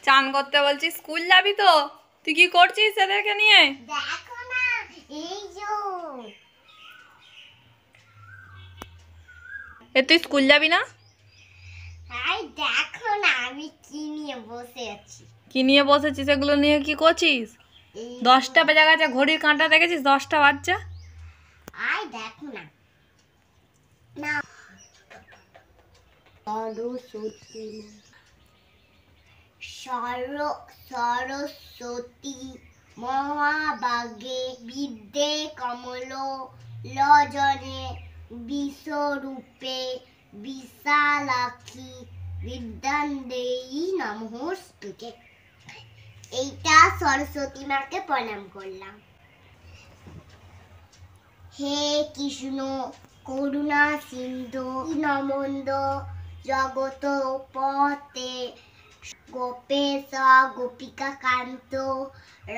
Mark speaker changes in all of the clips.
Speaker 1: চান করতে বলছি, স্কুল যাবি তো? তুই কি করছিস এদেরকে নিয়ে?
Speaker 2: দেখো না, এই যে
Speaker 1: তুই স্কুল যাবি না?
Speaker 2: দেখো না আমি কি নিয়ে বসে আছি।
Speaker 1: কি নিয়ে বসেছিস? এগুলো নিয়ে কি করছিস? 10টা বেজে গেছে, ঘড়ির কাঁটা দেখেছিস? 10টা বাজছে।
Speaker 2: দেখো না না সরস্বতী সরস্বতী মহাভাগে বিদ্যে কমল লজনে বিশ্বরূপে বিশালাক্ষী বিদ্যান্দেয়ী নমস্তুতে। এইটা সরস্বতী মাকে প্রণাম করলাম। হে কৃষ্ণ করুণা সিন্ধু দীনবন্ধ জগত পতে গোপেশ গোপিকা কান্ত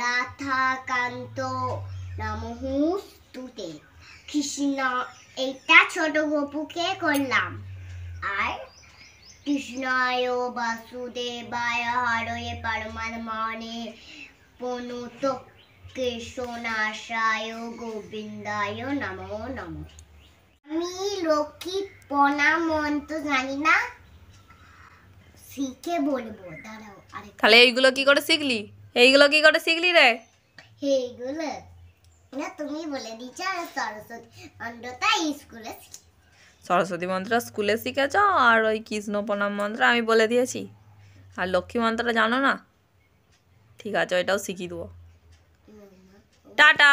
Speaker 2: রাধা কান্ত নমস্তুতে। কৃষ্ণ, এইটা ছোট গোপুকে করলাম। আর কৃষ্ণায় বাসুদেবায় হরয়ে পরমাত্মনে প্রণত কেশনাশায় গোবিন্দায় নমো নমঃ। আমি লক্ষ্মী প্রণাম মন্ত্র জানি না, শিখে বলবো, দাঁড়াও।
Speaker 1: তাহলে এইগুলো কি করে শিখলি? রে?
Speaker 2: এইগুলো না তুমি বলে দিচ্ছ। সরস্বতী মন্ত্রটা স্কুলে
Speaker 1: সরস্বতী মন্ত্র স্কুলে শিখেছ, আর ওই কৃষ্ণ প্রণাম মন্ত্র আমি বলে দিয়েছি। আর লক্ষ্মী মন্ত্রটা জানো না? ঠিক আছে, ওইটাও শিখিয়ে দেবো। টাটা।